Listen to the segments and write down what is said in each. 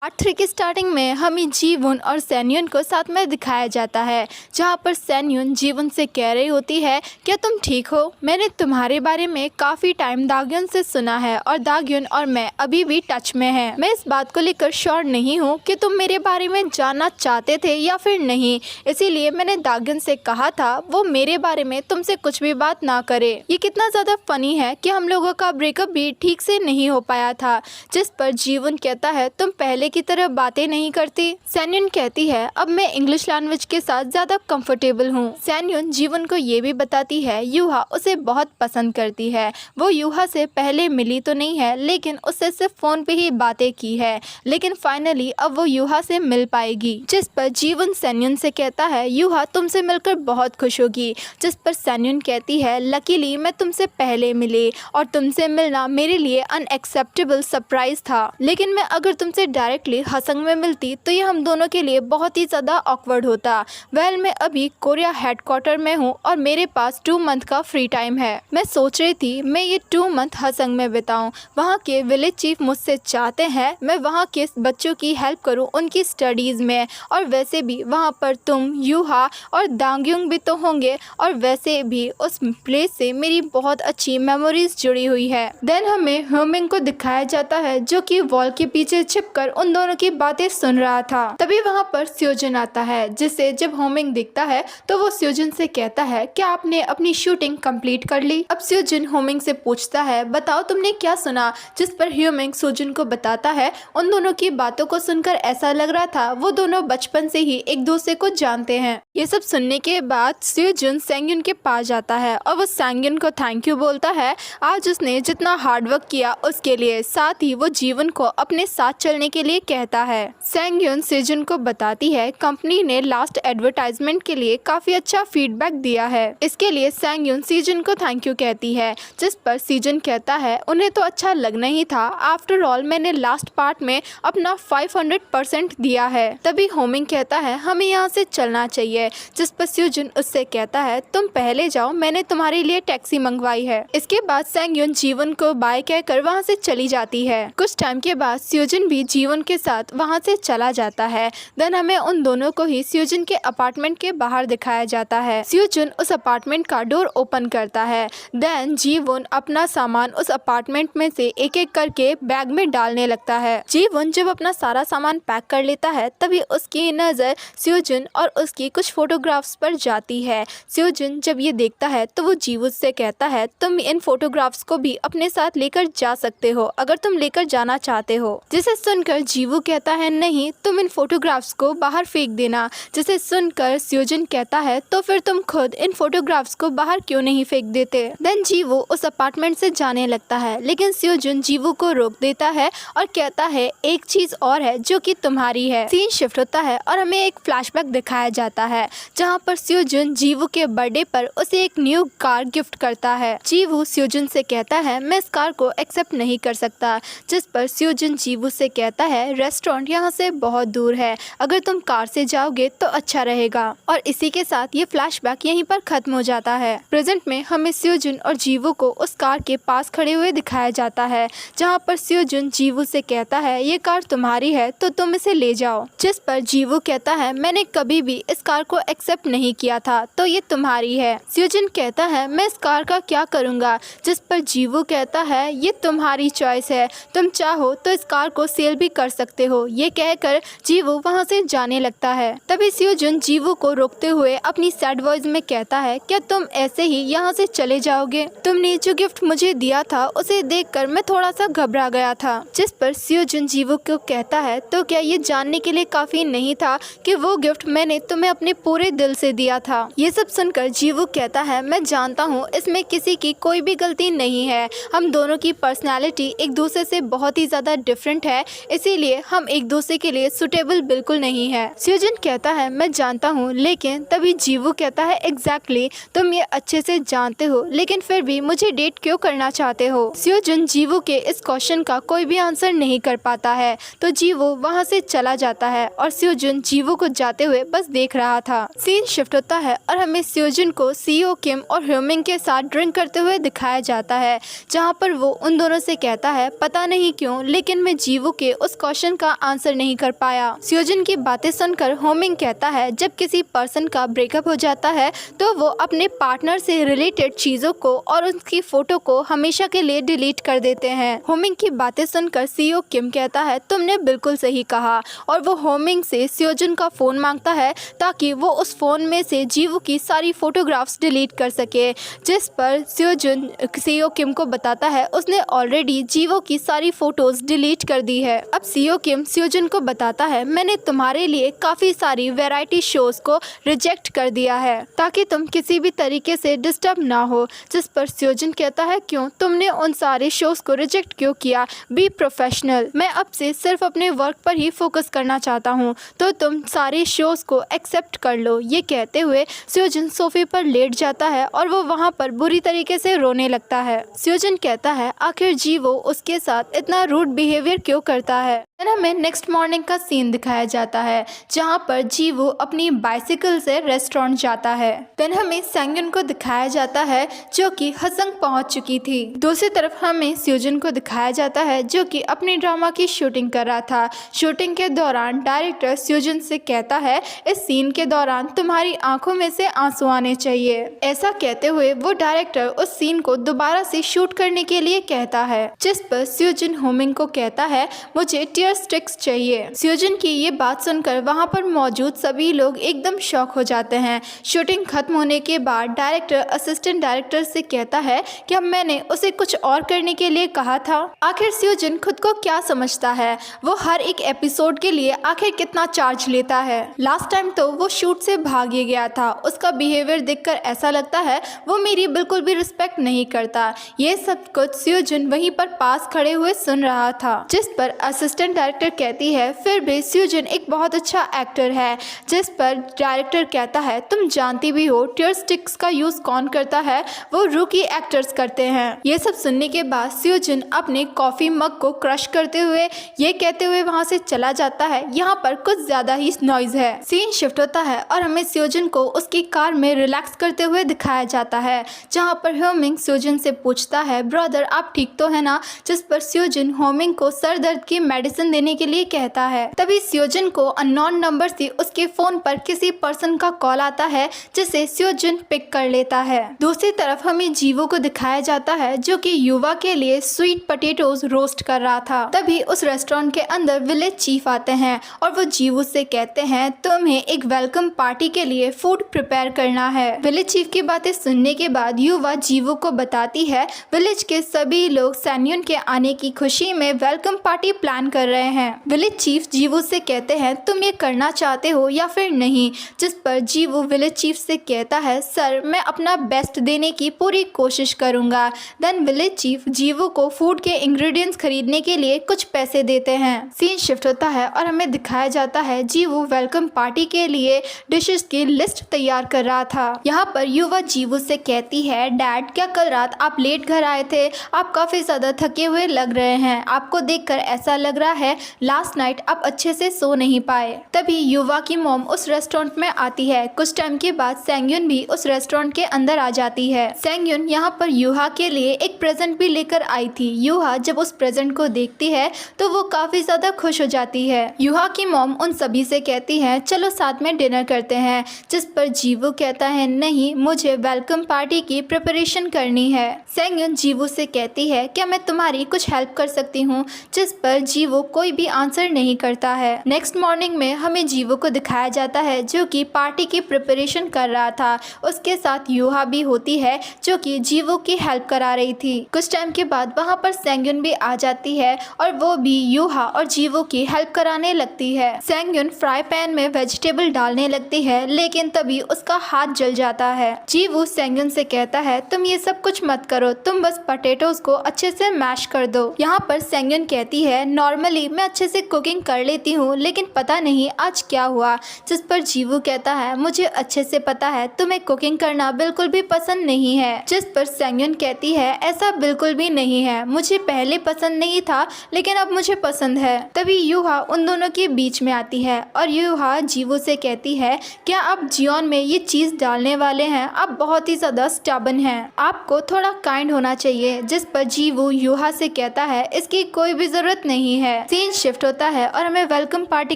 Part 3 की starting में हमें जीवन और सैन्यून को साथ में दिखाया जाता है, जहां पर सैन्यून जीवन से कह रही होती है, क्या तुम ठीक हो? मैंने तुम्हारे बारे में काफ़ी टाइम दाग्युन से सुना है और दाग्युन और मैं अभी भी टच में हैं। मैं इस बात को लेकर श्योर नहीं हूँ कि तुम मेरे बारे में जानना चाहते थे या फिर नहीं, इसीलिए मैंने दाग्युन से कहा था वो मेरे बारे में तुमसे कुछ भी बात ना करे। ये कितना ज़्यादा फनी है कि हम लोगों का ब्रेकअप भी ठीक से नहीं हो पाया था, जिस पर जीवन कहता है तुम पहले की तरह बातें नहीं करती। सैन्यून कहती है अब मैं इंग्लिश लैंग्वेज के साथ ज्यादा कंफर्टेबल हूँ। सैन्यून जीवन को ये भी बताती है यूहा उसे बहुत पसंद करती है। वो यूहा से पहले मिली तो नहीं है, लेकिन उससे सिर्फ फोन पे ही बातें की है, लेकिन फाइनली अब वो यूहा से मिल पाएगी। जिस पर जीवन सैन्यून से कहता है यूहा तुमसे मिलकर बहुत खुश होगी। जिस पर सैन्यून कहती है लकीली मैं तुमसे पहले मिली और तुमसे मिलना मेरे लिए अनएक्सेप्टेबल सरप्राइज था, लेकिन मैं अगर तुमसे डायरेक्टली हसंग में मिलती तो ये हम दोनों के लिए बहुत ही ज़्यादा ऑकवर्ड होता। वेल मैं अभी कोरिया हेडक्वार्टर में हूँ और मेरे पास 2 मंथ का फ्री टाइम है। मैं सोच रही थी मैं ये 2 मंथ हसंग में बिताऊँ। वहाँ के विलेज चीफ मुझसे चाहते हैं मैं वहाँ के बच्चों की हेल्प करूँ उनकी स्टडीज़ में, और वैसे भी वहाँ पर तुम यूहा और दांग्युंग भी तो होंगे, और वैसे भी उस प्लेस से मेरी बहुत अच्छी मेमोरीज जुड़ी हुई है। देन हमें ह्यूमिंग को दिखाया जाता है जो कि वॉल के पीछे छिपकर उन दोनों की बातें सुन रहा था। तभी वहाँ पर स्योजन आता है, जिसे जब ह्यूमिंग दिखता है तो वो स्योजन से कहता है क्या आपने अपनी शूटिंग कंप्लीट कर ली? अब स्योजन ह्यूमिंग से पूछता है बताओ तुमने क्या सुना? जिस पर ह्यूमिंग स्योजन को बताता है उन दोनों की बातों को सुनकर ऐसा लग रहा था वो दोनों बचपन से ही एक दूसरे को जानते हैं। ये सब सुनने के बाद स्योजन सैंग्युन के पास जाता है और वो सैंग्युन को थैंक यू बोलता है आज उसने जितना हार्डवर्क किया उसके लिए, साथ ही वो जीवन को अपने साथ चलने के लिए कहता है। सैंग्युन सेजुन को बताती है कंपनी ने लास्ट एडवर्टाइजमेंट के लिए काफी अच्छा फीडबैक दिया है, इसके लिए सैंग्युन सीजन को थैंक यू कहती है। जिस पर सीजन कहता है उन्हें तो अच्छा लगना ही था, आफ्टर ऑल मैंने लास्ट पार्ट में अपना 500% दिया है। तभी होमिंग कहता है हमें यहाँ से चलना चाहिए। जिस पर सीजन उससे कहता है तुम पहले जाओ, मैंने तुम्हारे लिए टैक्सी मंगवाई है। इसके बाद सैंग्युन जीवन को बाय कहकर वहाँ से चली जाती है। कुछ टाइम के बाद सीजन भी जीवन के साथ वहां से चला जाता है। देन हमें उन दोनों को ही स्योजन के अपार्टमेंट के बाहर दिखाया जाता है। स्योजन उस अपार्टमेंट का डोर ओपन करता है। देन जीवन अपना सामान उस अपार्टमेंट में से एक एक करके बैग में डालने लगता है। जीवन जब अपना सारा सामान पैक कर लेता है तभी उसकी नजर स्योजन और उसकी कुछ फोटोग्राफ्स पर जाती है। स्योजन जब ये देखता है तो वो जीवन से कहता है तुम इन फोटोग्राफ्स को भी अपने साथ लेकर जा सकते हो अगर तुम लेकर जाना चाहते हो। जिसे सुनकर जीवू कहता है नहीं तुम इन फोटोग्राफ्स को बाहर फेंक देना। जिसे सुनकर स्योजन कहता है तो फिर तुम खुद इन फोटोग्राफ्स को बाहर क्यों नहीं फेंक देते। देन जीवू उस अपार्टमेंट से जाने लगता है, लेकिन स्योजन जीवू को रोक देता है और कहता है एक चीज और है जो कि तुम्हारी है। सीन शिफ्ट होता है और हमें एक फ्लैशबैक दिखाया जाता है जहाँ पर स्योजन जीवू के बर्थडे पर उसे एक न्यू कार गिफ्ट करता है। जीवू स्योजन से कहता है मैं इस कार को एक्सेप्ट नहीं कर सकता। जिस पर स्योजन जीवू से कहता है रेस्टोरेंट यहाँ से बहुत दूर है, अगर तुम कार से जाओगे तो अच्छा रहेगा। और इसी के साथ ये फ्लैशबैक यहीं पर खत्म हो जाता है। प्रेजेंट में हमें स्योजन और जीवू को उस कार के पास खड़े हुए दिखाया जाता है जहाँ पर स्योजन जीवू से कहता है ये कार तुम्हारी है तो तुम इसे ले जाओ। जिस पर जीवू कहता है मैंने कभी भी इस कार को एक्सेप्ट नहीं किया था तो ये तुम्हारी है। स्योजन कहता है मैं इस कार का क्या करूँगा। जिस पर जीवू कहता है ये तुम्हारी चॉइस है, तुम चाहो तो इस कार को सेल भी कर सकते हो। ये कहकर जीवू वहाँ से जाने लगता है। तभी स्योजन जीवू को रोकते हुए अपनी सैड वॉइस में कहता है क्या तुम ऐसे ही यहाँ से चले जाओगे? तुमने जो गिफ्ट मुझे दिया था उसे देखकर मैं थोड़ा सा घबरा गया था। जिस पर स्योजन जीवू को कहता है तो क्या ये जानने के लिए काफी नहीं था कि वो गिफ्ट मैंने तुम्हें अपने पूरे दिल से दिया था? ये सब सुनकर जीवू कहता है मैं जानता हूँ इसमें किसी की कोई भी गलती नहीं है, हम दोनों की पर्सनैलिटी एक दूसरे से बहुत ही ज्यादा डिफरेंट है, इसीलिए हम एक दूसरे के लिए सुटेबल बिल्कुल नहीं है। स्योजन कहता है मैं जानता हूँ, लेकिन तभी जीवू कहता है एग्जैक्टली तुम ये अच्छे से जानते हो, लेकिन फिर भी मुझे डेट क्यों करना चाहते हो? स्योजन जीवू के इस क्वेश्चन का कोई भी आंसर नहीं कर पाता है तो जीवू वहाँ से चला जाता है और स्योजन जीवू को जाते हुए बस देख रहा था। सीन शिफ्ट होता है और हमें स्योजन को सीईओ किम और ह्यूमिंग के साथ ड्रिंक करते हुए दिखाया जाता है, जहाँ पर वो उन दोनों से कहता है पता नहीं क्यों लेकिन मैं जीवू के उस क्वेश्चन का आंसर नहीं कर पाया। स्योजुन की बातें सुनकर होमिंग कहता है जब किसी पर्सन का ब्रेकअप हो जाता है तो वो अपने पार्टनर से रिलेटेड चीजों को और उसकी फोटो को हमेशा के लिए डिलीट कर देते हैं। होमिंग की बातें सुनकर सीईओ किम कहता है तुमने बिल्कुल सही कहा, और वो होमिंग से स्योजुन का फोन मांगता है ताकि वो उस फोन में से जीवू की सारी फोटोग्राफ्स डिलीट कर सके, जिस पर स्योजुन सीईओ किम को बताता है उसने ऑलरेडी जीवू की सारी फोटोज डिलीट कर दी है। अब सीईओ किम स्योजुन को बताता है मैंने तुम्हारे लिए काफी सारी वैरायटी शोज को रिजेक्ट कर दिया है ताकि तुम किसी भी तरीके से डिस्टर्ब ना हो, जिस पर स्योजुन कहता है क्यों, तुमने उन सारे शोज को रिजेक्ट क्यों किया, बी प्रोफेशनल, मैं अब से सिर्फ अपने वर्क पर ही फोकस करना चाहता हूँ, तो तुम सारे शोज को एक्सेप्ट कर लो। ये कहते हुए स्योजुन सोफे पर लेट जाता है और वो वहाँ पर बुरी तरीके से रोने लगता है। स्योजुन कहता है आखिर जीवो उसके साथ इतना रूड बिहेवियर क्यों करता है। हमें नेक्स्ट मॉर्निंग का सीन दिखाया जाता है जहाँ पर जीवू अपनी बाइसिकल से रेस्टोरेंट जाता है। देन हमें सेंगयुन को दिखाया जाता है जो कि हसंग पहुंच चुकी थी। दूसरी तरफ हमें स्योजुन को दिखाया जाता है जो कि अपनी ड्रामा की शूटिंग कर रहा था। शूटिंग के दौरान डायरेक्टर स्योजुन से कहता है इस सीन के दौरान तुम्हारी आंखों में से आंसू आने चाहिए। ऐसा कहते हुए वो डायरेक्टर उस सीन को दोबारा से शूट करने के लिए कहता है, जिस पर स्योजुन होमिंग को कहता है मुझे टीयर स्टिक्स चाहिए। स्योजुन की ये बात सुनकर वहाँ पर मौजूद सभी लोग एकदम शॉक हो जाते हैं। शूटिंग खत्म होने के बाद डायरेक्टर असिस्टेंट डायरेक्टर से कहता है कि अब मैंने उसे कुछ और करने के लिए कहा था। आखिर स्योजुन खुद को क्या समझता है, वो हर एक एपिसोड के लिए आखिर कितना चार्ज लेता है। लास्ट टाइम तो वो शूट से भाग ही गया था, उसका बिहेवियर देखकर ऐसा लगता है वो मेरी बिल्कुल भी रिस्पेक्ट नहीं करता। ये सब कुछ स्योजुन वहीं पर पास खड़े हुए सुन रहा था, जिस पर असिस्टेंट डायरेक्टर कहती है फिर भी स्योजुन एक बहुत अच्छा एक्टर है, जिस पर डायरेक्टर कहता है तुम जानती भी हो टीयर स्टिक्स का यूज कौन करता है, वो रूकी एक्टर्स करते हैं। ये सब सुनने के बाद स्योजुन अपने कॉफी मग को क्रश करते हुए ये कहते हुए वहां से चला जाता है यहाँ पर कुछ ज्यादा ही नॉइज है। सीन शिफ्ट होता है और हमें स्योजुन को उसकी कार में रिलैक्स करते हुए दिखाया जाता है, जहाँ पर होमिंग स्योजुन से पूछता है ब्रदर आप ठीक तो है ना, जिस पर स्योजुन होमिंग को सर दर्द की मेडिसिन देने के लिए कहता है। तभी स्योजुन को अननोन नंबर से उसके फोन पर किसी पर्सन का कॉल आता है जिसे स्योजुन पिक कर लेता है। दूसरी तरफ हमें जीवो को दिखाया जाता है जो कि युवा के लिए स्वीट पोटैटोज रोस्ट कर रहा था। तभी उस रेस्टोरेंट के अंदर विलेज चीफ आते हैं और वो जीवो से कहते हैं तुम्हें एक वेलकम पार्टी के लिए फूड प्रिपेयर करना है। विलेज चीफ की बातें सुनने के बाद युवा जीवो को बताती है विलेज के सभी लोग सेंगयुन के आने की खुशी में वेलकम पार्टी प्लान कर रहे हैं। विलेज चीफ जीवू से कहते हैं तुम ये करना चाहते हो या फिर नहीं, जिस पर जीवू विलेज चीफ से कहता है सर मैं अपना बेस्ट देने की पूरी कोशिश करूंगा। देन विलेज चीफ जीवू को फूड के इंग्रेडिएंट्स खरीदने के लिए कुछ पैसे देते हैं। सीन शिफ्ट होता है और हमें दिखाया जाता है जीवू वेलकम पार्टी के लिए डिशेस की लिस्ट तैयार कर रहा था। यहाँ पर युवा जीवू से कहती है डैड क्या कल रात आप लेट घर आए थे, आप काफी ज्यादा थके हुए लग रहे हैं, आपको देखकर ऐसा लग रहा है लास्ट नाइट आप अच्छे से सो नहीं पाए। तभी युवा की मॉम उस रेस्टोरेंट में आती है। कुछ टाइम के बाद सेंगयुन भी उस रेस्टोरेंट के अंदर आ जाती है। सेंगयुन यहाँ पर युहा के लिए एक प्रेजेंट भी लेकर आई थी। युहा जब उस प्रेजेंट को देखती है तो वो काफी ज्यादा खुश हो जाती है। युहा की मॉम उन सभी से कहती है चलो साथ में डिनर करते हैं, जिस पर जीवू कहता है नहीं मुझे वेलकम पार्टी की प्रिपरेशन करनी है। सेंगयुन जीवू से कहती है क्या मैं तुम्हारी कुछ हेल्प कर सकती हूँ, जिस पर जीवू कोई भी आंसर नहीं करता है। नेक्स्ट मॉर्निंग में हमें जीवू को दिखाया जाता है जो कि पार्टी की प्रिपरेशन कर रहा था। उसके साथ युहा भी होती है जो कि जीवू की हेल्प करा रही थी। कुछ टाइम के बाद वहाँ पर सेंगयुन भी आ जाती है और वो भी युहा और जीवू की हेल्प कराने लगती है। सेंगयुन फ्राई पैन में वेजिटेबल डालने लगती है लेकिन तभी उसका हाथ जल जाता है। जीवू सेंगयुन से कहता है तुम ये सब कुछ मत करो, तुम बस पोटैटोज को अच्छे से मैश कर दो। यहाँ पर सेंगयुन कहती है नॉर्मली मैं अच्छे से कुकिंग कर लेती हूँ लेकिन पता नहीं आज क्या हुआ, जिस पर जीवू कहता है मुझे अच्छे से पता है तुम्हें कुकिंग करना बिल्कुल भी पसंद नहीं है। जिस पर सेंगयुन कहती है ऐसा बिल्कुल भी नहीं है, मुझे पहले पसंद नहीं था लेकिन अब मुझे पसंद है। तभी युहा उन दोनों के बीच में आती है और युहा जीवू से कहती है क्या आप जियोन में ये चीज डालने वाले हैं, आप बहुत ही ज्यादा स्टबन हैं, आपको थोड़ा काइंड होना चाहिए। जिस पर जीवू युहा से कहता है इसकी कोई भी जरूरत नहीं है। सीन शिफ्ट होता है और हमें वेलकम पार्टी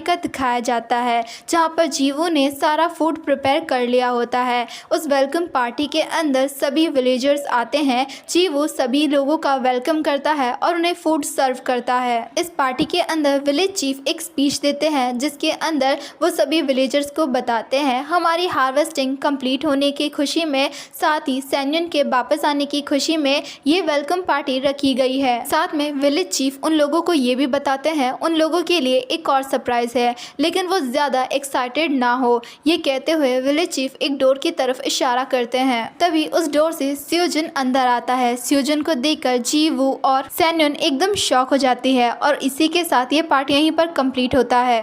का दिखाया जाता है, जहाँ पर जीवू ने सारा फूड प्रिपेयर कर लिया होता है। उस वेलकम पार्टी के अंदर सभी विलेजर्स आते हैं। जीवू सभी लोगों का वेलकम करता है और उन्हें फूड सर्व करता है। इस पार्टी के अंदर विलेज चीफ एक स्पीच देते हैं, जिसके अंदर वो सभी विलेजर्स को बताते हैं हमारी हार्वेस्टिंग कंप्लीट होने की खुशी में, साथ ही सैन्यन के वापस आने की खुशी में ये वेलकम पार्टी रखी गई है। साथ में विलेज चीफ उन लोगों को ये भी बताते हैं उन लोगों के लिए एक और सरप्राइज है, लेकिन वो ज़्यादा एक्साइटेड ना हो। ये कहते हुए विलेज चीफ एक डोर की तरफ इशारा करते हैं। तभी उस डोर से स्यूजन अंदर आता है। स्यूजन को देखकर जीवू और सैन्यन एकदम शॉक हो जाती है और इसी के साथ ये पार्टी यहीं पर कंप्लीट होता है।